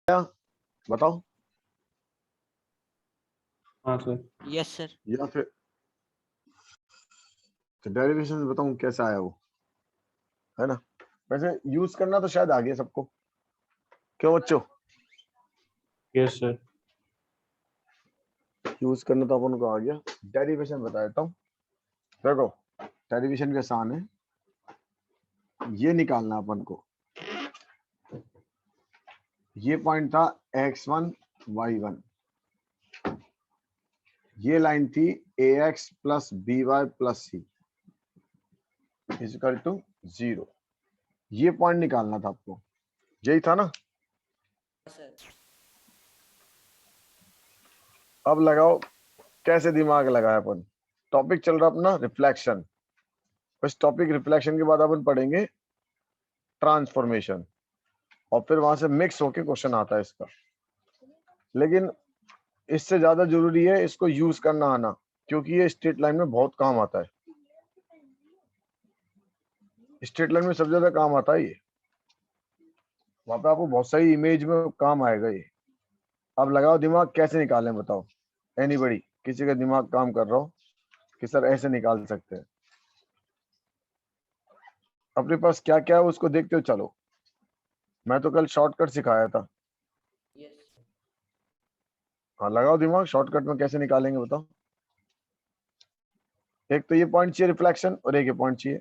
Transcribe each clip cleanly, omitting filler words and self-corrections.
बताओ। हाँ sir. Yes sir. या फिर तो डेरिवेशन बताऊं कैसा आया वो, है ना। वैसे यूज करना तो शायद आ गया सबको, क्यों बच्चों? Yes sir. यूज करना तो अपन को आ गया। डेरिवेशन बता देता हूँ। देखो डेरिवेशन का आसान है, ये निकालना अपन को। ये पॉइंट था x1 y1, ये लाइन थी ax plus by plus c equal to 0। ये पॉइंट निकालना था आपको, यही था ना। सर अब लगाओ कैसे दिमाग लगाया अपन। टॉपिक चल रहा अपना रिफ्लेक्शन, इस टॉपिक रिफ्लेक्शन के बाद अपन पढ़ेंगे ट्रांसफॉर्मेशन, और फिर वहां से मिक्स होके क्वेश्चन आता है इसका। लेकिन इससे ज्यादा जरूरी है इसको यूज करना आना, क्योंकि ये स्ट्रेट लाइन में बहुत काम आता है। स्ट्रेट लाइन में सबसे ज्यादा काम आता है ये, वहां पे आपको बहुत सही इमेज में काम आएगा ये। अब लगाओ दिमाग कैसे निकालें बताओ। एनीबडी, किसी का दिमाग काम कर रहा हो कि सर ऐसे निकाल सकते हैं, अपने पास क्या क्या है उसको देखते हो चलो। मैं तो कल शॉर्टकट सिखाया था। यस हाँ लगाओ दिमाग, शॉर्टकट में कैसे निकालेंगे बताओ। एक तो ये पॉइंट चाहिए रिफ्लेक्शन, और एक ये पॉइंट चाहिए।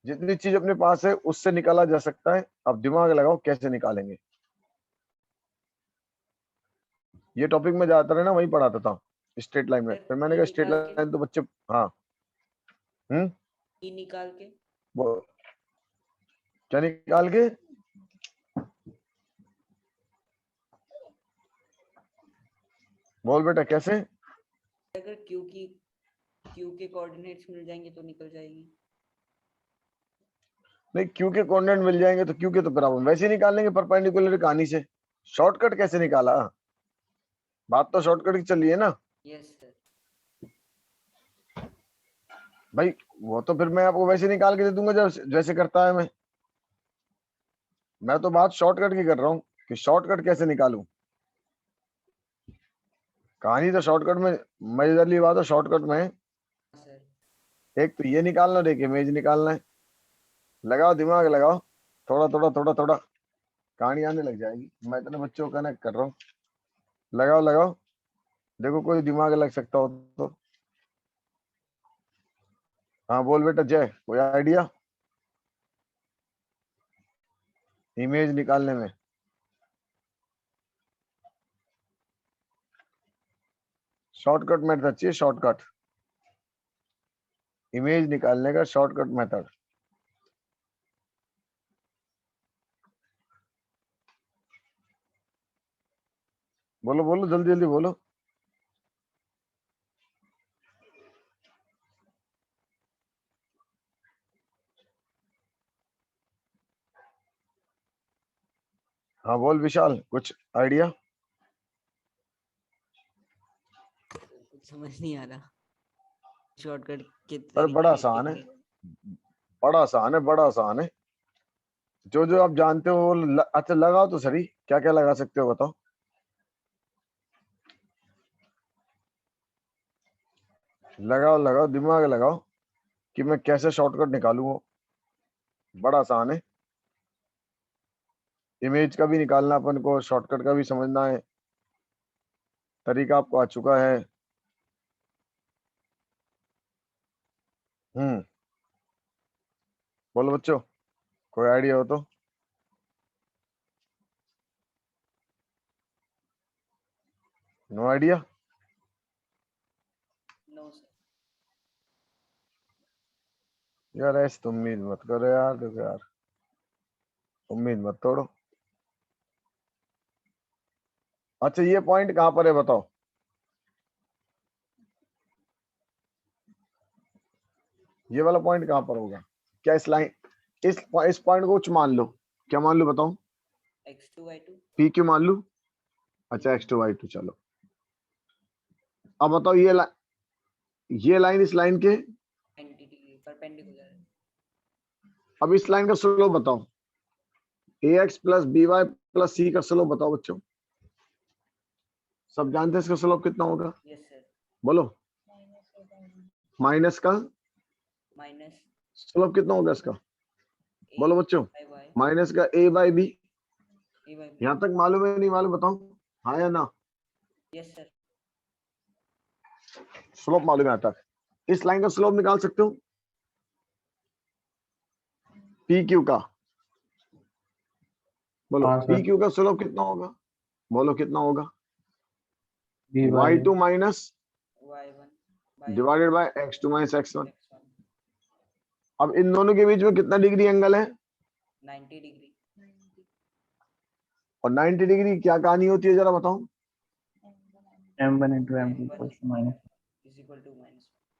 जितनी चीज अपने पास है उससे निकाला जा सकता है। अब दिमाग लगाओ कैसे निकालेंगे। ये टॉपिक में ज्यादातर है ना वही पढ़ाता था स्ट्रेट लाइन में, सर, फिर मैंने ये कहा स्ट्रेट निकाल के लाइन तो बच्चे। हाँ ई निकाल के वो क्या निकाल के? बोल बेटा कैसे? अगर क्यू के कोऑर्डिनेट्स मिल जाएंगे तो निकल जाएगी। नहीं, क्यू के कोऑर्डिनेट मिल जाएंगे तो क्यू के तो फिर अपन वैसे ही निकाल लेंगे परपेंडिकुलर कहानी से। शॉर्टकट कैसे निकाला? बात तो शॉर्टकट की चल रही है ना यस सर। भाई। वो तो फिर मैं आपको वैसे निकाल के दे दूंगा जैसे करता है मैं तो बात शॉर्टकट की कर रहा हूँ कि शॉर्टकट कैसे निकालूं। कहानी तो शॉर्टकट में, मजेदार बात है शॉर्टकट में। सर एक तो ये निकालना और एक इमेज निकालना है। लगाओ दिमाग लगाओ, थोड़ा थोड़ा थोड़ा थोड़ा कहानी आने लग जाएगी। मैं इतने बच्चों को कनेक्ट कर रहा हूँ। लगाओ लगाओ, देखो कोई दिमाग लग सकता हो तो। हाँ बोल बेटा जय, कोई आइडिया इमेज निकालने में? शॉर्टकट मेथड चाहिए, शॉर्टकट इमेज निकालने का शॉर्टकट मेथड। बोलो बोलो जल्दी जल्दी बोलो। हाँ बोल विशाल, कुछ आइडिया? कुछ समझ नहीं आ रहा। शॉर्टकट के अरे बड़ा तरीके आसान है, देखेंगे। बड़ा आसान है, बड़ा आसान है। जो जो आप जानते हो अच्छा लगाओ तो सही, क्या क्या लगा सकते हो बताओ। लगाओ लगाओ दिमाग लगाओ कि मैं कैसे शॉर्टकट निकालूं वो। बड़ा आसान है। इमेज का भी निकालना अपन को, शॉर्टकट का भी समझना है। तरीका आपको आ चुका है। हम्म बोलो बच्चों, कोई आइडिया हो तो। No idea? No sir. यार ऐसे तो उम्मीद मत करो यार, देखो यार उम्मीद मत तोड़ो। अच्छा ये पॉइंट कहाँ पर है बताओ। ये वाला पॉइंट कहाँ पर होगा? क्या इस लाइन, इस पॉइंट को कुछ मान लो। क्या मान लो बताओ? x2 y2 पी क्यू मान लूं। अच्छा x2 y2 चलो। अब बताओ ये लाइन इस लाइन के, एंटिटी परपेंडिकुलर। अब इस लाइन का स्लोप बताओ। ax plus by plus c का स्लोप बताओ बच्चों, सब जानते हैं इसका स्लोप कितना होगा? Yes sir. बोलो। माइनस का माइनस स्लोप कितना होगा इसका? बोलो बच्चों। बाय वाई माइनस का a by b. A by b. यहाँ तक मालूम है नहीं मालूम बताओ, हाँ या ना? Yes sir. स्लोप मालूम है यहाँ तक? इस लाइन का स्लोप निकाल सकते हो पी क्यू का? बोलो हाँ पी सर। क्यू का स्लोप कितना होगा? बोलो कितना होगा? B by y2 minus y1 divided by x2 minus x1। x1 अब इन दोनों के बीच में कितना डिग्री एंगल है? 90 डिग्री। और 90 डिग्री क्या कहानी होती है जरा बताओ? m1 into m2 equals to minus is equal to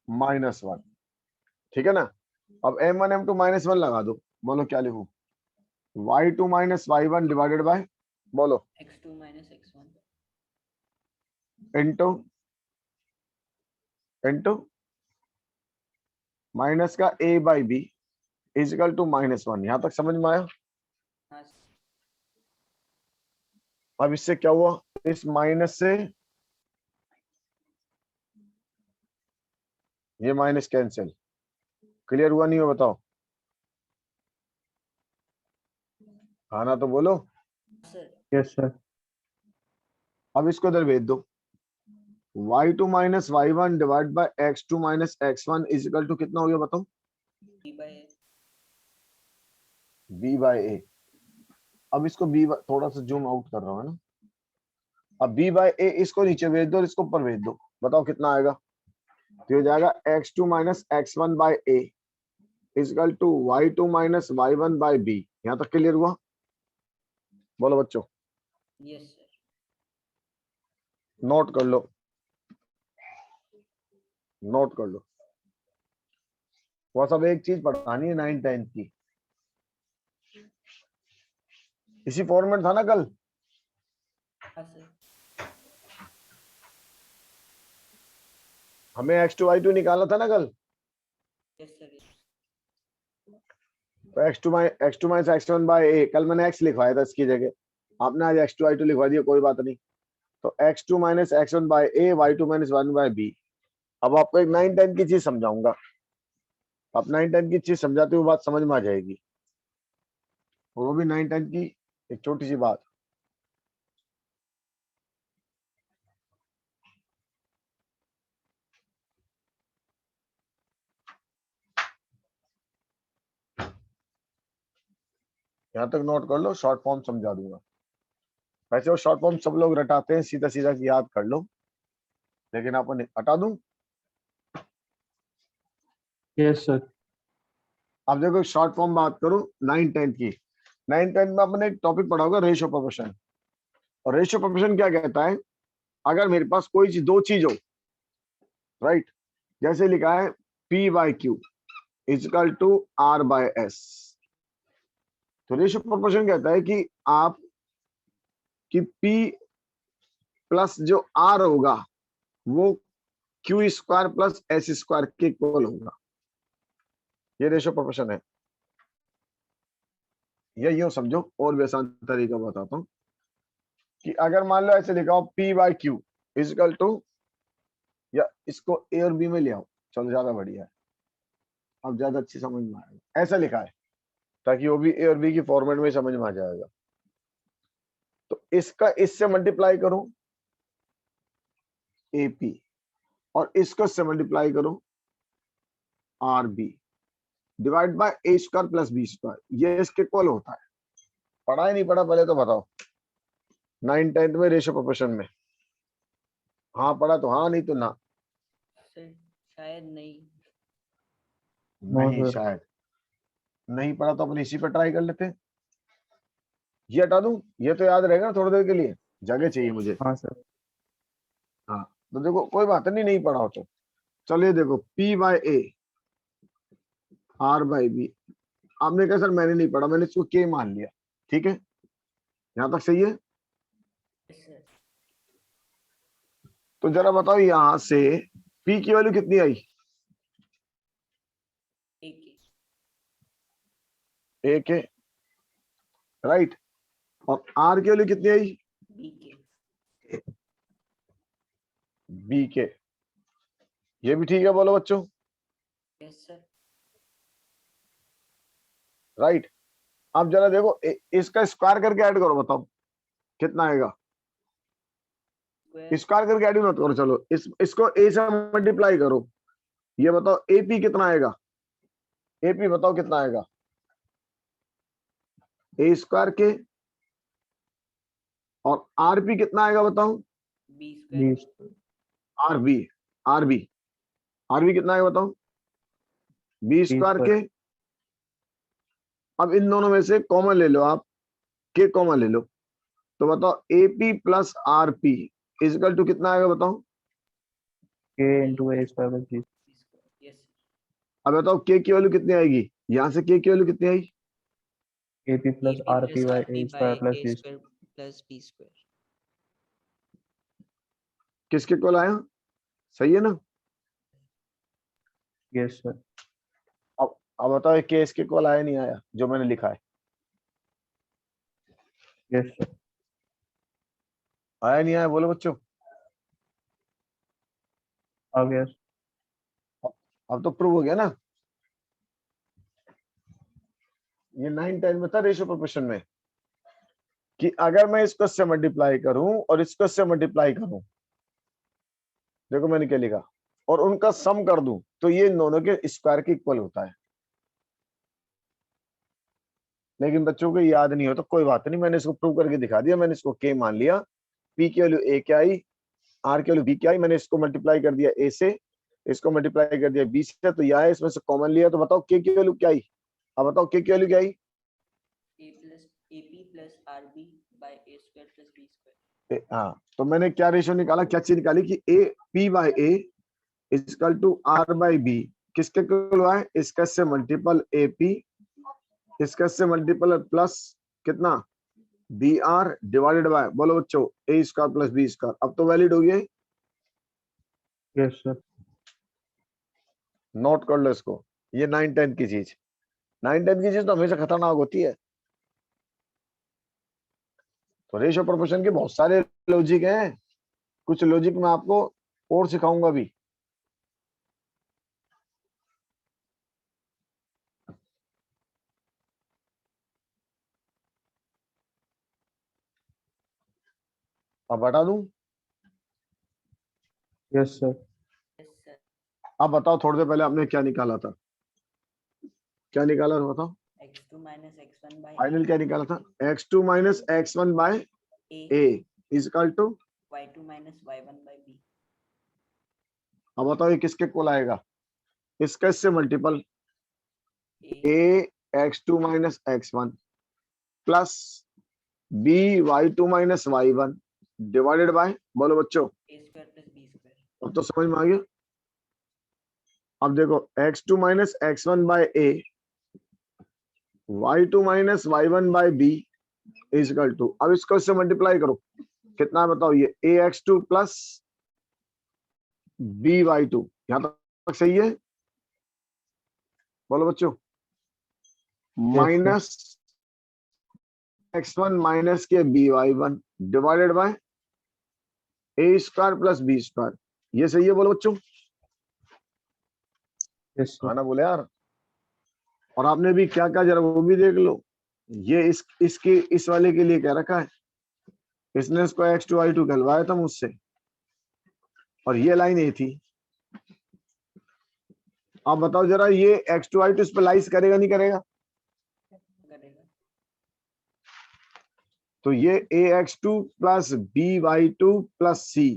minus -1। ठीक है ना? अब m1 m2 -1 लगा दो। बोलो क्या लिखूं? y2 minus y1 divided by, बोलो, x2 minus x1 into into minus का a by b is equal to -1। यहां तक समझ में आया? हाँ अब इससे क्या हुआ? इस माइनस से ये माइनस कैंसिल। क्लियर हुआ नहीं हो बताओ? हाँ ना तो बोलो। सर। yes sir अब इसको इधर भेज दो। y2 minus y1 divide by x2 minus x1 equal to कितना हो गया बताओ? b by a। b by A. अब इसको b थोड़ा सा जूम आउट कर रहा हूँ, है ना? अब b बाय ए इसको नीचे भेज दो और इसको ऊपर भेज दो। बताओ कितना आएगा? तो हो जाएगा x2 minus x1 by a is equal to y2 minus y1 by b. यहाँ तक क्लियर हुआ? बोलो बच्चों। Yes sir. नोट कर लो, नोट कर लो। वो सब एक चीज पढ़ानी है 9th 10th की। इसी फॉर्मेट था ना कल? हाँ सर। हमें x2 y2 निकालना था ना कल? Yes sir. तो x2 माइनस x1 बाय ए, कल मैंने x लिखवाया था इसकी जगह, आपने आज x2 y2 लिखवा दिया, कोई बात नहीं। तो x2 minus x1 by a, y2 minus 1 bye b. अब आपको एक 9th 10th की चीज समझाऊंगा। आप 9th 10th की चीज समझाते हुए बात समझ में आ जाएगी। वो भी 9th 10th की एक छोटी सी बात। यहाँ तक नोट कर लो, शॉर्ट फॉर्म समझा दूंगा। वैसे वो शॉर्ट फॉर्म सब लोग रटाते हैं, सीधा सीधा याद कर लो, लेकिन अपन हटा दूं। yes sir अब देखो शॉर्ट फॉर्म बात करूं 9th 10th की। 9th 10th में अपने एक टॉपिक पढ़ा होगा, रेशियो प्रोपोर्शन। और रेशियो प्रोपोर्शन क्या कहता है? अगर मेरे पास कोई चीज, दो चीज हो, राइट, जैसे लिखा है P by q is equal to R by s. तो रेशियो प्रोपोर्शन कहता है कि आप कि P प्लस जो R होगा वो Q square plus S square के इक्वल होगा। ये रेशियो प्रोपोर्शन है। ये यूं समझो, और भी आसान तरीका बताता हूं कि अगर मान लो ऐसे लिखा हो P by q is equal to, या इसको ए और बी में ले आओ, चलो ज्यादा बढ़िया है, अब ज्यादा अच्छी समझ में आएगा। ऐसा लिखा है ताकि वो भी ए और बी की फॉर्मेट में समझ में आ जाएगा। तो इसका इससे मल्टीप्लाई करो एपी, और इसको इससे मल्टीप्लाई करो r b divide by a square plus b square. ये इसके इक्वल होता है। पढ़ा है नहीं पढ़ा पहले तो बताओ? 9th 10th में रेशियो प्रोपोर्शन में हाँ पढ़ा तो हाँ, नहीं तो ना। सर शायद नहीं। no नहीं sir शायद नहीं पढ़ा तो अपन इसी पे ट्राई कर लेते हैं। ये हटा दूं, ये तो याद रहेगा ना थोड़ी देर के लिए, जगह चाहिए मुझे। हाँ सर हाँ तो देखो कोई बात नहीं, नहीं पढ़ा हो तो चलिए। देखो P by a R by b. आपने कहा सर मैंने नहीं पढ़ा, मैंने इसको K मान लिया। ठीक है, यहाँ तक सही है? Yes sir. तो जरा बताओ यहां से P की वैल्यू कितनी आई? एक ही। एक है, राइट। और आर की वैल्यू कितनी आई? बी के। बी के। ये भी ठीक है, बोलो बच्चों। Yes sir. राइट। अब जरा देखो इसका स्क्वायर करके ऐड करो, बताओ कितना आएगा। स्क्वायर करके ऐड मत करो, चलो इसको ए से मल्टीप्लाई करो। ये बताओ एपी कितना आएगा? एपी बताओ कितना आएगा? ए स्क्वायर के और आरपी कितना आएगा बताओ? B square. 20 rb. Rb rb कितना आएगा बताओ? बी स्क्वायर के। अब इन दोनों में से कॉमन ले लो आप, के कॉमन ले लो, तो बताओ ap plus rp is equal to कितना आएगा बताओ? k into a square plus b yes. अब बताओ के की वैल्यू कितनी आएगी? यहां से के की वैल्यू कितनी आई? ap plus rp by a square plus b square. Plus b square. किसके कॉल आया? सही है ना? Yes sir. अब बताओ ये के इसके कॉल आया नहीं आया जो मैंने लिखा है? Yes sir. आया नहीं आया बोलो बच्चों। आ गया sir. अब तो प्रूव हो गया ना। ये 9-10 में था रेशियो प्रोपोर्शन में कि अगर मैं इसको से मल्टीप्लाई करूं और इसको से मल्टीप्लाई करूं, देखो मैंने क्या लिखा, और उनका सम कर दूं तो ये इन दोनों के स्क्वायर के इक्वल होता है। लेकिन बच्चों को याद नहीं हो तो कोई बात नहीं, मैंने इसको प्रूव करके दिखा दिया। मैंने इसको के मान लिया, पी की वैल्यू ए क्या आई, आर की वैल्यू बी क्या आई, मैंने इसको मल्टीप्लाई कर दिया ए से, इसको मल्टीप्लाई कर दिया बी से, तो यह है, इसमें से कॉमन लिया, तो बताओ के की वैल्यू क्या आई? अब बताओ के की वैल्यू क्या आई? AP plus RB bye a square plus b square. हाँ, तो मैंने क्या रेशियो निकाला, क्या चीज निकाली कि a p by a is equal to r by b किसके इक्वल हुआ है? इसका से मल्टीपल ए पी, इसका से मल्टीपल प्लस कितना बी आर डिवाइडेड बाय, बोलो बच्चों, a square plus b square. अब तो वैलिड हो गया। Yes sir. नोट कर लो इसको। ये 9-10 की चीज, 9-10 की चीज तो हमेशा खतरनाक होती है। तो रेशियो प्रोपोर्शन के बहुत सारे लॉजिक हैं, कुछ लॉजिक मैं आपको और सिखाऊंगा भी। अब बता दूं? Yes sir. Yes sir. अब बताओ, थोड़ी देर पहले आपने क्या निकाला था? क्या निकाला था बताओ? x2 minus x1 bye final क्या निकाला था? x2 minus x1 by a a is equal to, y2 minus y1 by b. अब बताओ ये किसके कोल आएगा? इसका इससे multiple a a x2 minus x1 plus b y2 minus y1 divided by, बोलो बच्चों। A square plus b square. अब तो समझ में आ गया। अब देखो x2 minus x1 by a, y2 minus y1 by b is equal to, अब इसको इससे मल्टीप्लाई करो, कितना है बताओ? ये ax2 प्लस by2, यहां तक सही है? बोलो बच्चों। sir. Minus x1 minus k by1 divided by a square plus b square, ये सही है? बोलो बच्चों। Yes sir. हाँ ना बोले यार। और आपने भी क्या क्या, जरा वो भी देख लो। ये इसके इस वाले के लिए क्या रखा है, इसने इसको x2 y2 कहलवाया था मुझसे, और ये लाइन ए थी। आप बताओ जरा, ये x2 y2 इस पर लाइस करेगा नहीं करेगा? करेगा। तो ये ax2 प्लस by2 प्लस सी,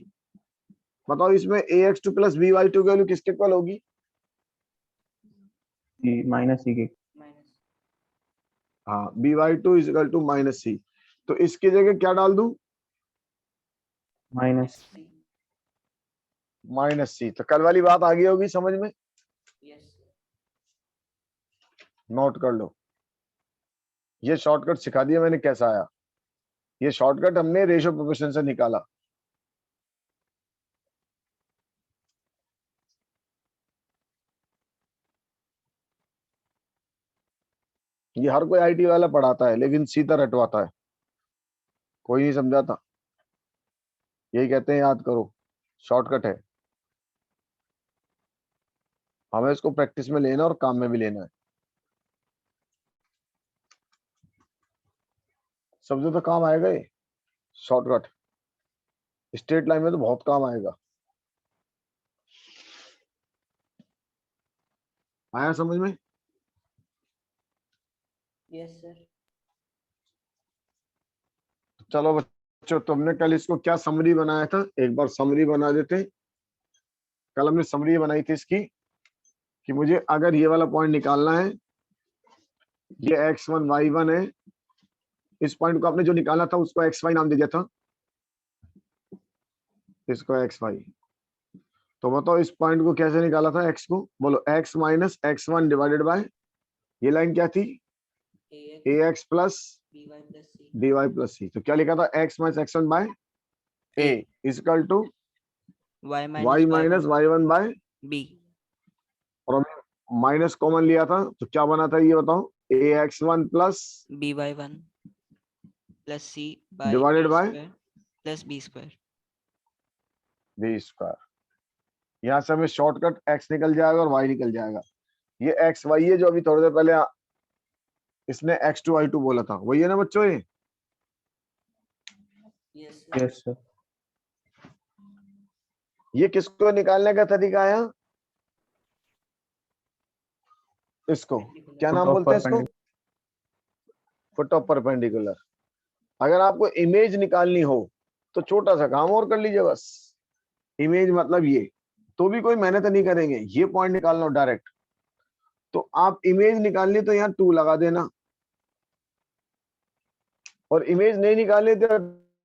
बताओ इसमें ax2 प्लस by2 की वैल्यू किसके इक्वल होगी? e minus e के माइनस हाँ, by2 is equal to minus C. तो इसकी जगह क्या डाल दूं? minus. सी। Minus C. तो कल वाली बात आ गई होगी समझ में? यस। नोट कर लो, ये शॉर्टकट सिखा दिया मैंने कैसा आया। ये शॉर्टकट हमने रेशियो प्रोपोर्शन से निकाला। ये हर कोई आईटी वाला पढ़ाता है लेकिन सीधा रटवाता है, कोई नहीं समझाता। यही कहते हैं याद करो, शॉर्टकट है। हमें इसको प्रैक्टिस में लेना और काम में भी लेना है। समझो तो काम आएगा ये शॉर्टकट, स्ट्रेट लाइन में तो बहुत काम आएगा। आया समझ में? Yes sir. चलो बच्चों, तुमने कल इसको क्या समरी बनाया था, एक बार समरी बना देते हैं। कल हमने समरी बनाई थी इसकी कि मुझे अगर ये वाला पॉइंट निकालना है, ये x1 y1 है, इस पॉइंट को आपने जो निकाला था उसको xy नाम दे दिया था, इसको xy। तो बताओ इस पॉइंट को कैसे निकाला था, x को बोलो, x minus x1 divided by, ये लाइन क्या थी, ax plus by plus c dy plus C. तो क्या लिखा था, x minus x1 by a equal to y y minus y1 by b और हमने माइनस कॉमन लिया था तो क्या बना था ये बताओ, ax1 plus by1 plus c by Divided a by? square plus b square। B square. यहाँ से हमें शॉर्टकट x निकल जाएगा और y निकल जाएगा। ये एक्स वाई है जो अभी थोड़ी देर पहले इसने x2 y2 बोला था, वही है ना बच्चों ये? Yes Yes, sir. ये किसको निकालने का तरीका है? इसको क्या नाम Foot of बोलते हैं, इसको perpendicular. Foot of perpendicular. अगर आपको इमेज निकालनी हो तो छोटा सा काम और कर लीजिए बस, इमेज मतलब ये, तो भी कोई मेहनत नहीं करेंगे, ये पॉइंट निकालना डायरेक्ट। तो आप इमेज निकालनी तो यहाँ 2 लगा देना, और इमेज नहीं निकालनी तो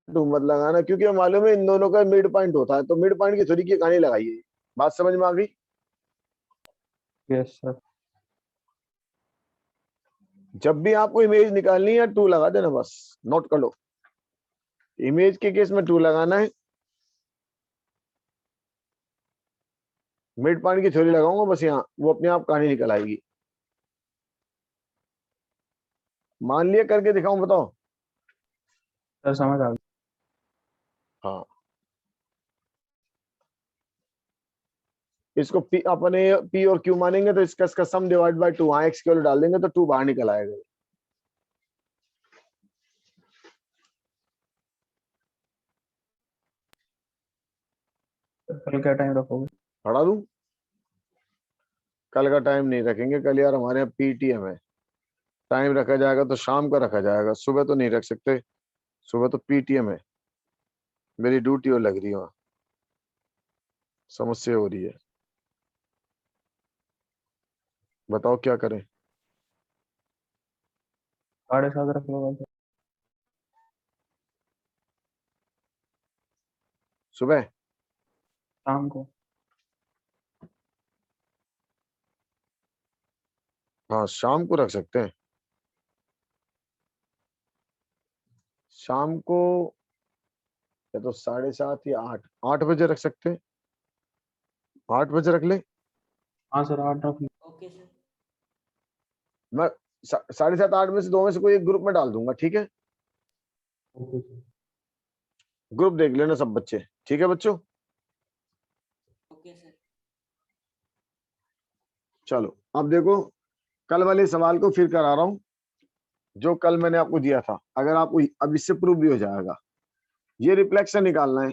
2 मत लगाना, क्योंकि मालूम है इन दोनों का मिड पॉइंट होता है, तो मिड पॉइंट की थोड़ी की कहानी लगाइए। बात समझ में आ गई? Yes, sir. जब भी आपको इमेज निकालनी है 2 लगा देना बस, नोट कर लो। इमेज के केस में 2 लगाना है, मिड पॉइंट की थ्योरी लगाऊंगा बस यहाँ, वो अपने आप कहानी निकल आएगी। मान लिया, करके दिखाऊं, बताओ? Sir, समझ आ गया. हाँ, इसको पी अपने पी और क्यू मानेंगे तो इसका सम डिवाइड बाय 2, हाँ एक्स की वैल्यू डाल देंगे तो 2 बाहर निकल आएगा। कल क्या टाइम रखोगे? पढ़ा दूं? कल का टाइम नहीं रखेंगे, कल यार हमारे यहाँ पीटीएम है। टाइम रखा जाएगा तो शाम का रखा जाएगा, सुबह तो नहीं रख सकते, सुबह तो पीटीएम है, मेरी ड्यूटी और लग रही है वहाँ, समस्या हो रही है। बताओ क्या करें? 7:30 रख लो कल. सुबह? शाम को. हाँ शाम को रख सकते हैं, शाम को, या तो 7:30 या 8, 8 बजे रख सकते हैं, 8 बजे रख ले। हाँ सर, 8 रख लो. Okay sir. मैं 7:30 8 में से 2 में से कोई एक ग्रुप में डाल दूंगा, ठीक है? Okay sir. ग्रुप देख लेना सब बच्चे, ठीक है बच्चों? Okay sir. चलो अब देखो, कल वाले सवाल को फिर करा रहा हूं जो कल मैंने आपको दिया था, अगर आपको अब इससे प्रूव भी हो जाएगा। ये रिफ्लेक्शन निकालना है,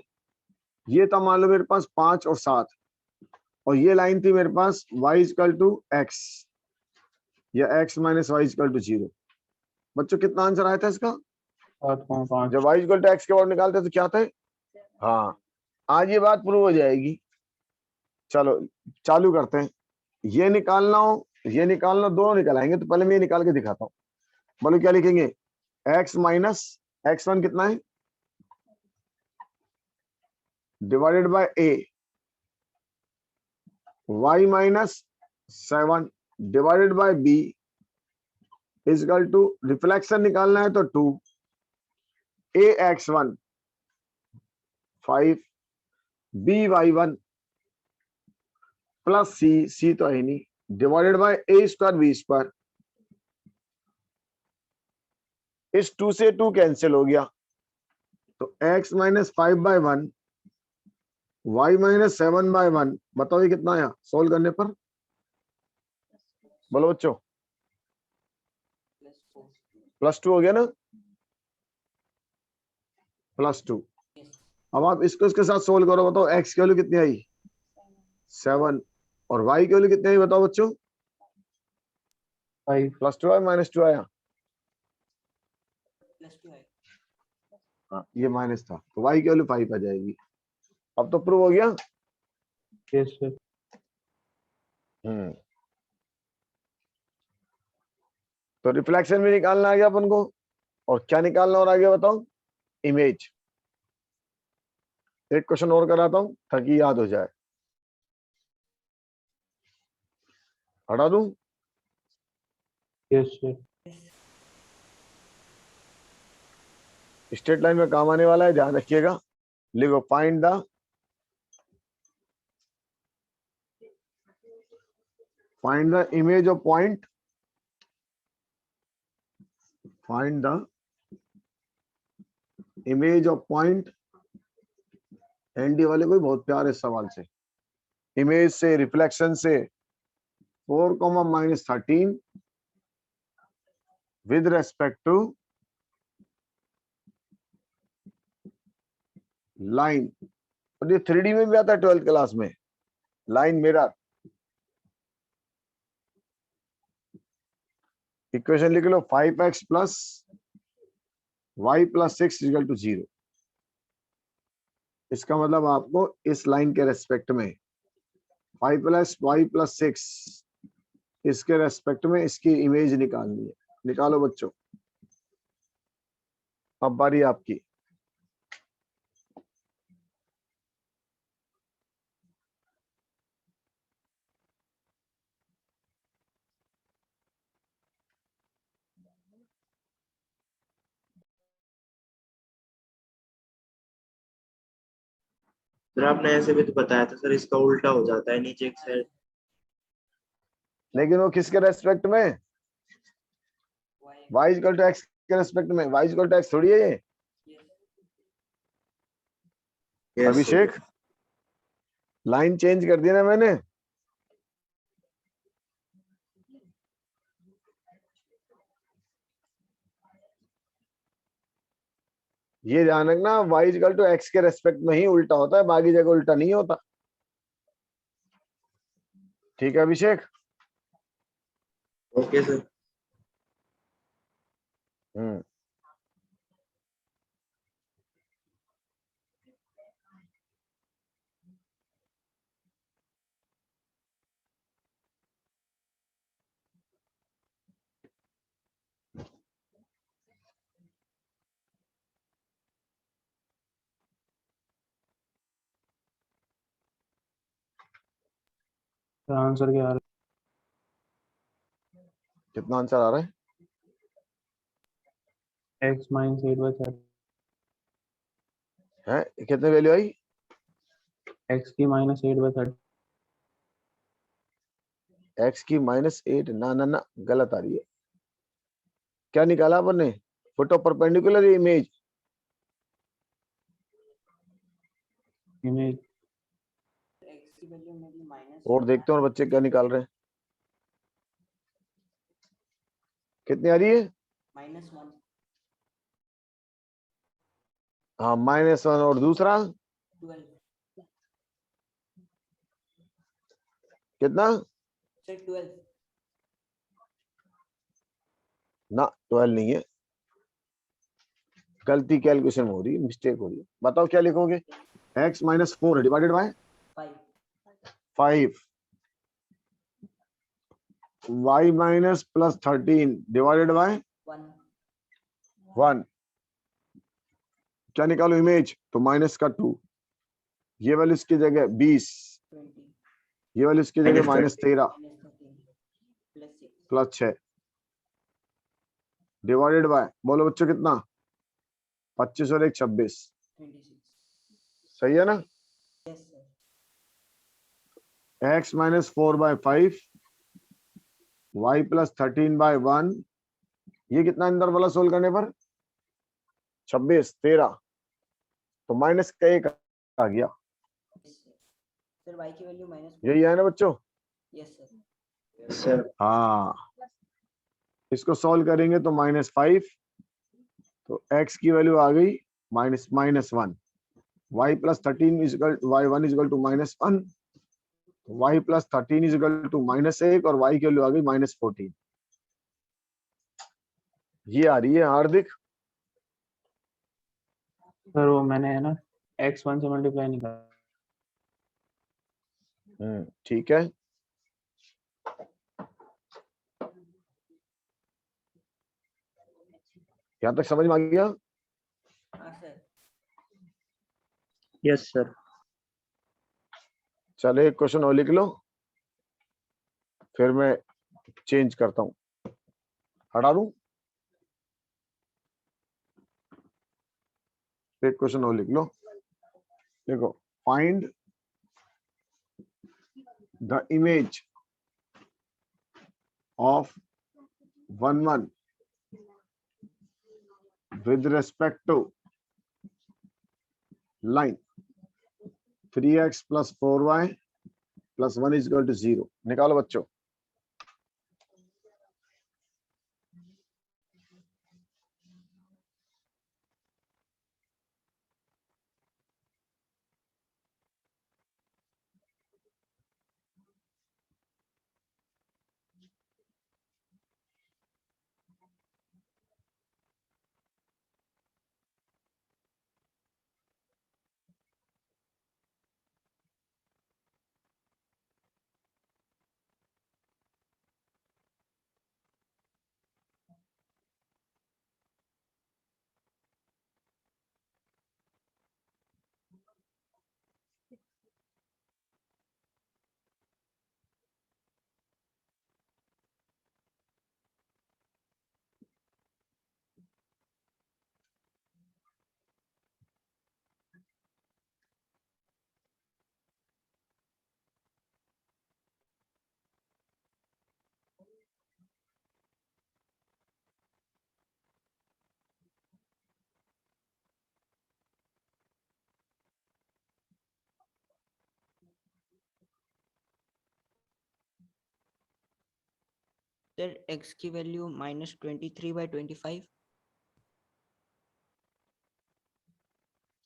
ये था मान लो मेरे पास 5 और 7, और ये लाइन थी मेरे पास y इक्वल टू x या x minus y equal to 0। बच्चों कितना आंसर आया था इसका? 7.5. जब y इक्वल टू x के बाद निकालते तो क्या था? हाँ, आज ये बात प्रूव हो जाएगी। चलो चालू करते हैं। ये निकालना हो, ये निकालना, दोनों निकल आएंगे, तो पहले मैं ये निकाल के दिखाता हूँ। बोलो क्या लिखेंगे, x माइनस x1 कितना है divided by a, y minus 7 divided by b is equal to, reflection निकालना है तो 2, ax1 5 by1 प्लस c तो है नहीं, divided by a square b square. इस 2 से 2 कैंसिल हो गया, तो x माइनस 5/1 y माइनस 7/1, बताओ ये कितना आया सोल्व करने पर? बोलो बच्चों, प्लस 4 +2 हो गया ना, +2। अब आप इसको इसके साथ सोल्व करो, बताओ x की वैल्यू कितनी आई? 7। और y की वैल्यू कितनी आई बताओ बच्चों? 5 +2 आया -2 आया? प्लस 2 है। हाँ, ये माइनस था, तो y की वैल्यू 5 आ जाएगी। अब तो प्रूव हो गया। yes sir तो रिफ्लेक्शन भी निकालना आ गया अपन को, और क्या निकालना और आ गया बताओ? इमेज। एक क्वेश्चन और कराता हूं ताकि याद हो जाए, हटा दूं? yes sir स्ट्रेट लाइन में काम आने वाला है, ध्यान रखिएगा। लिखो find the image of point, find the image of point. एनडी वाले को भी बहुत प्यार है इस सवाल से। इमेज से, रिफ्लेक्शन से 4, -13 विद रेस्पेक्ट टू लाइन। और ये 3D में भी आता है 12th क्लास में, लाइन मिरर। इक्वेशन लिख लो 5x plus y plus 6 equal to 0। इसका मतलब आपको इस लाइन के रेस्पेक्ट में 5 प्लस y प्लस 6 इसके रेस्पेक्ट में इसकी इमेज निकालनी है। निकालो बच्चों, अब बारी आपकी। सर आपने ऐसे भी तो बताया था सर, इसका उल्टा हो जाता है नीचे एक साइड। लेकिन वो किसके रेस्पेक्ट में? y y equal to x के रेस्पेक्ट में। y इक्वल टू x थोड़ी है ये। Yes, अभिषेक, लाइन चेंज कर दिया ना मैंने। ये ध्यान रखना, y इक्वल टू x के रेस्पेक्ट में ही उल्टा होता है, बाकी जगह उल्टा नहीं होता। ठीक है अभिषेक? Okay sir. हम्म आंसर क्या आ रहा कितना आंसर आ रहा है? है x minus 8/30 हैं कितने वैल्यू आई? x की -8/30 x की -8? ना ना ना, गलत आ रही है। क्या निकाला अपन ने? Foot of perpendicular image. Image x की वैल्यू मेरी माइनस और देखते हैं और बच्चे क्या निकाल रहे हैं। कितनी आ रही है? -1 हाँ -1। और दूसरा 12 कितना? सर 12 ना 12 नहीं है, गलती कैलकुलेशन हो रही है, मिस्टेक हो रही है। बताओ क्या लिखोगे? x -4 divided by 5 5, y minus +13 divided by 1 1। क्या निकालो इमेज? तो -2। ये वाली इसकी जगह 20, 20 ये वाली इसकी जगह -13 -13 +6 +6 डिवाइडेड बाय, बोलो बच्चों कितना? 25 और 1 26। 26 सही है ना? Yes sir x -4/5 y +13/1। ये कितना अंदर वाला सोल्व करने पर? 26, 13, तो माइनस का 1 आ गया। सर y की वैल्यू माइनस यही है ना बच्चों? Yes sir. सर हाँ, इसको सॉल्व करेंगे तो -5, तो x की वैल्यू आ गई -1, y + 13 equal y1 equal to -1, y + 13 equal to -1 और y की वैल्यू आ गई -14। ये आ रही है हार्दिक। सर वो मैंने है ना x1 से मल्टीप्लाई नहीं करा। ठीक है, यहाँ तक समझ में आ गया? हाँ सर। Yes sir. चलो एक क्वेश्चन और लिख लो, फिर मैं चेंज करता हूँ, हटा दूं। एक क्वेश्चन और लिख लो, देखो, find the image of 1 with respect to line 3x plus 4y plus 1 is equal to 0। निकालो बच्चों। सर x की वैल्यू -23/25।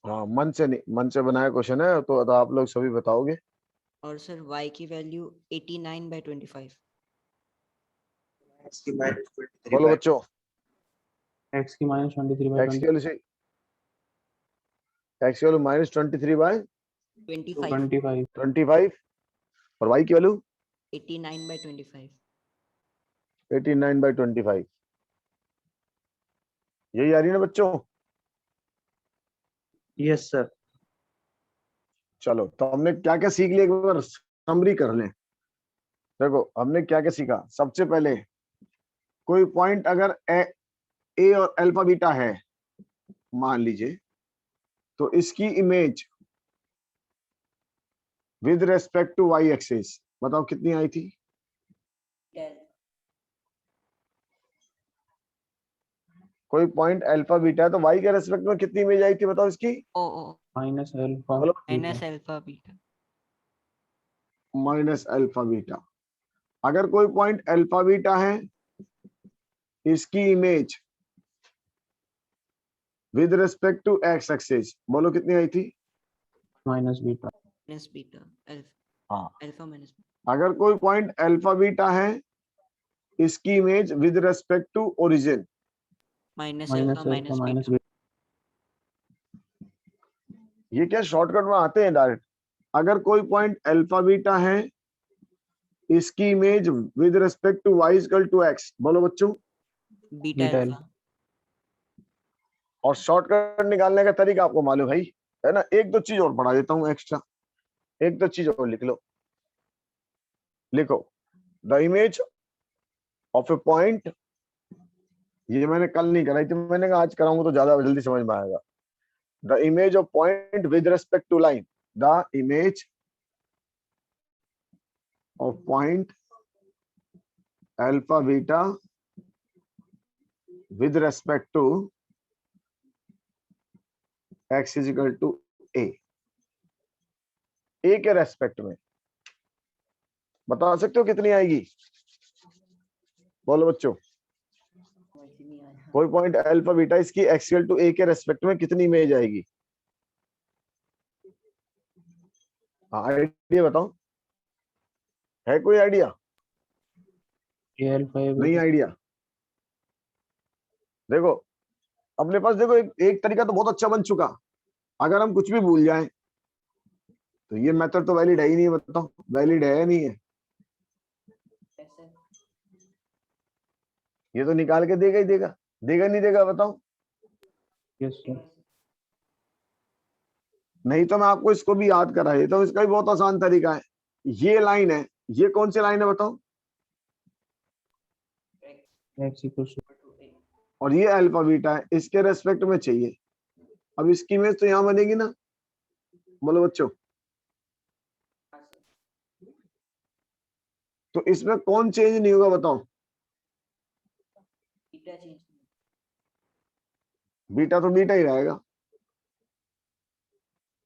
हाँ, मन से नहीं, मन से बनाया क्वेश्चन है तो आप लोग सभी बताओगे। और सर y की वैल्यू 89/25। x की -23 बोलो बच्चों, x की -23/20। x की वैल्यू से x की वैल्यू -23/25 25 और y की वैल्यू 89/25। 89/25। यही आ रही है ना बच्चों? Yes sir. चलो, तो हमने क्या क्या सीख लिया, एक बार समरी कर लें। देखो, हमने क्या क्या सीखा। सबसे पहले, कोई पॉइंट अगर ए और अल्फा बीटा है मान लीजिए, तो इसकी image with respect to y axis बताओ कितनी आई थी? कोई पॉइंट अल्फा बीटा है तो वाई के रेस्पेक्ट में कितनी इमेज आई थी बताओ इसकी? ओ ओ -α बोलो। Minus alpha beta. -α बीटा। अगर कोई पॉइंट अल्फा बीटा है, इसकी image with respect to X axis बोलो कितनी आई थी? -β माइनस बीटा अल्फा हाँ, अल्फा माइनस अगर कोई पॉइंट अल्फा बीटा है, इसकी image with respect to origin minus -α alpha minus beta. -β। ये क्या शॉर्टकट में आते हैं डायरेक्ट। अगर कोई पॉइंट अल्फा बीटा है, इसकी image with respect to y equal to x बोलो बच्चों। Beta beta alpha. और शॉर्टकट निकालने का तरीका आपको मालूम भाई है ना। एक दो चीज और पढ़ा देता हूँ एक्स्ट्रा, एक दो चीज और लिख लो। लिखो, the image of A point, ये मैंने कल नहीं कराई थी, मैंने कहा आज कराऊंगा तो ज्यादा जल्दी समझ में आएगा। The image of point with respect to line, the image of point alpha beta with respect to x is equal to A के रेस्पेक्ट में बता सकते हो कितनी आएगी? बोलो बच्चों, समझ ही नहीं आया। कोई पॉइंट अल्फा बीटा इसकी x इक्वल टू ए के रेस्पेक्ट में कितनी इमेज आएगी? आइडिया बताओ, है कोई आइडिया? A alpha A नहीं beta. आइडिया? देखो अपने पास देखो एक तरीका तो बहुत अच्छा बन चुका। अगर हम कुछ भी भूल जाएं तो ये मेथड तो वैलिड है ही नहीं, बताओ वैलिड है या नहीं है? ऐसे ये तो निकाल के देगा ही देगा, देगा नहीं देगा बताओ? Yes sir. नहीं तो मैं आपको इसको भी याद करा देता हूँ, इसका भी बहुत आसान तरीका है। ये लाइन है, ये कौन सी लाइन है बताओ? X equals to to a और ये अल्फा बीटा है, इसके रेस्पेक्ट में चाहिए। अब इसकी इमेज तो यहाँ बनेगी ना, बोलो बच्चों। हाँ सर तो इसमें कौन चेंज नहीं होगा बताओ? बीटा चेंज बीटा तो बीटा ही रहेगा।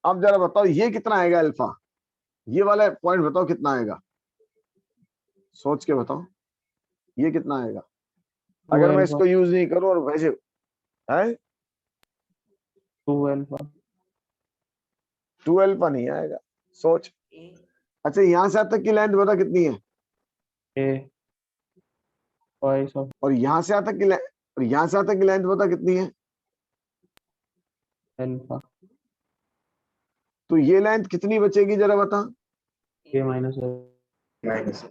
अब जरा बताओ ये कितना आएगा अल्फा, ये वाला पॉइंट बताओ कितना आएगा, सोच के बताओ ये कितना आएगा? 2 अगर मैं alpha. इसको यूज नहीं करूं और वैसे है 2 alpha. 2 अल्फा नहीं आएगा, सोच। a अच्छा यहां से अब तक की लेंथ बता कितनी है? A twice of और यहां से आता की और यहां से आता की लेंथ बता कितनी है? alpha. तो ये लेंथ कितनी बचेगी जरा बता? A minus alpha. माइनस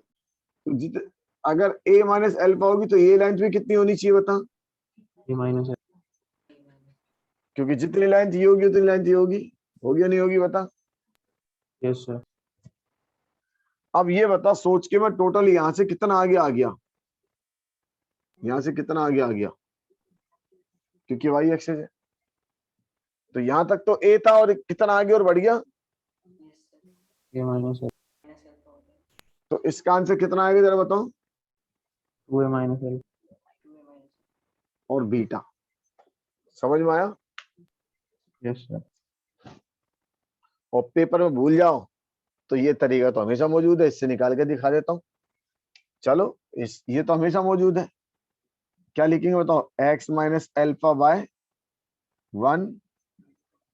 तो अगर a माइनस अल्फा होगी तो ये लेंथ भी कितनी होनी चाहिए बता? A minus alpha. क्योंकि जितनी लेंथ ये होगी उतनी लेंथ ये होगी या नहीं होगी बता? Yes sir. अब ये बता सोच के, मैं टोटल यहां से कितना आगे आ गया, यहां से कितना आगे आ गया, क्योंकि वाई एक्सेस है। तो यहां तक तो a था और कितना आगे और बढ़ गया, yes sir A minus alpha. Minus alpha हो गया तो इसका आंसर कितना आएगा जरा बताओ? 2A minus alpha. 2a minus और बीटा, समझ में आया? Yes sir. और पेपर में भूल जाओ तो ये तरीका तो हमेशा मौजूद है, इससे निकाल के दिखा देता हूं। चलो ये तो हमेशा मौजूद है। क्या लिखेंगे बताओ? x minus alpha by 1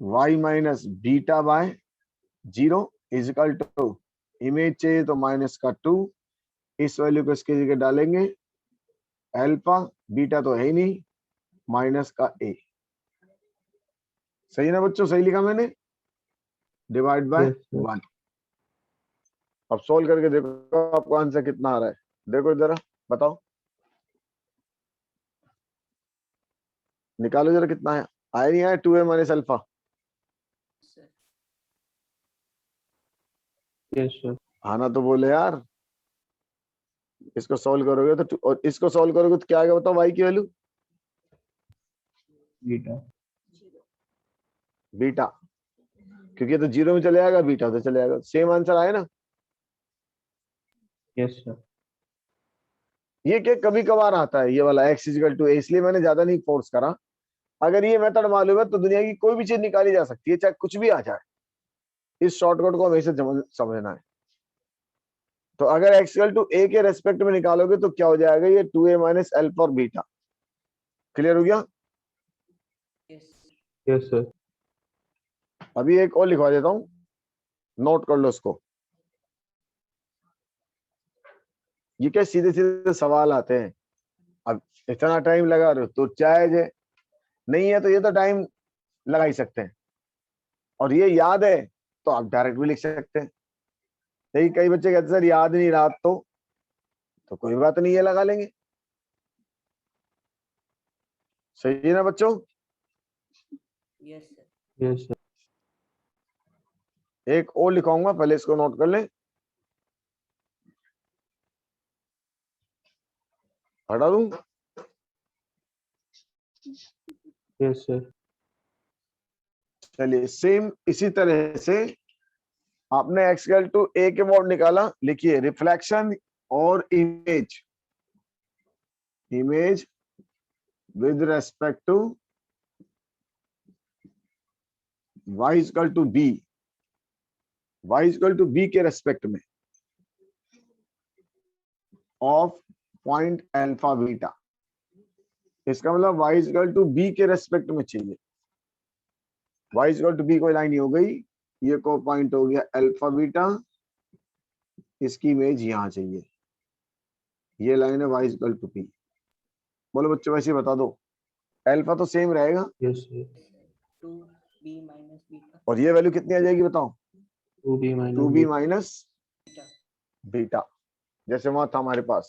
y minus beta by 0 is equal to, image चाहिए तो माइनस का 2, इस वैल्यू को इसके जगह डालेंगे, अल्फा बीटा तो है ही नहीं, माइनस का a। सही ना बच्चों? सही लिखा मैंने, डिवाइड बाय Yes sir. 1। अब सोल्व करके देखो आपको आंसर कितना आ रहा है, देखो जरा बताओ, निकालो जरा कितना है, आया नहीं आया? 2a minus alpha sir Yes sir. आना तो बोले यार। इसको सॉल्व करोगे तो और इसको सॉल्व करोगे तो क्या आएगा बताओ? y की वैल्यू Beta. बीटा, क्योंकि ये तो 0 में चले जाएगा, बीटा तो चले जाएगा, सेम आंसर आए ना। Yes sir. ये क्या कभी कभार आता है ये वाला x इक्वल टू a, इसलिए मैंने ज्यादा नहीं फोर्स करा। अगर ये मेथड मालूम है तो दुनिया की कोई भी चीज निकाली जा सकती है, चाहे कुछ भी आ जाए। इस शॉर्टकट को हमेशा समझना है। तो अगर x इक्वल टू a के रेस्पेक्ट में निकालोगे तो क्या हो जाएगा? ये 2a माइनस अल्फा और बीटा। क्लियर हो गया? Yes Yes sir. अभी एक और लिखवा देता हूं, नोट कर लो इसको। ये क्या सीधे सीधे सवाल आते हैं। अब इतना टाइम लगा रहे हो तो जायज है, नहीं है तो ये तो टाइम लगा ही सकते हैं। और ये याद है तो आप डायरेक्ट भी लिख सकते हैं। लेकिन कई बच्चे कहते सर याद नहीं रहा तो कोई बात नहीं है, लगा लेंगे। सही है ना बच्चों? Yes sir Yes sir. एक और लिखाऊंगा, पहले इसको नोट कर लें। हटा दूं? Yes sir. चलिए सेम इसी तरह से आपने x इक्वल टू a के मोड निकाला, लिखिए रिफ्लेक्शन और image, image with respect to y equal to b, y equal to b के रेस्पेक्ट में ऑफ पॉइंट अल्फा बीटा। इसका मतलब y इक्वल टू बी के रेस्पेक्ट में चाहिए। y इक्वल टू बी कोई लाइन ही हो गई, ये को पॉइंट हो गया अल्फा बीटा, इसकी इमेज यहां चाहिए, ये लाइन है y इक्वल टू बी। बोलो बच्चों वैसे ही बता दो, अल्फा तो सेम रहेगा Yes, sir. 2b minus beta और ये वैल्यू कितनी आ जाएगी बताओ, 2b minus 2b beta. Minus beta beta, जैसे वहां था हमारे पास।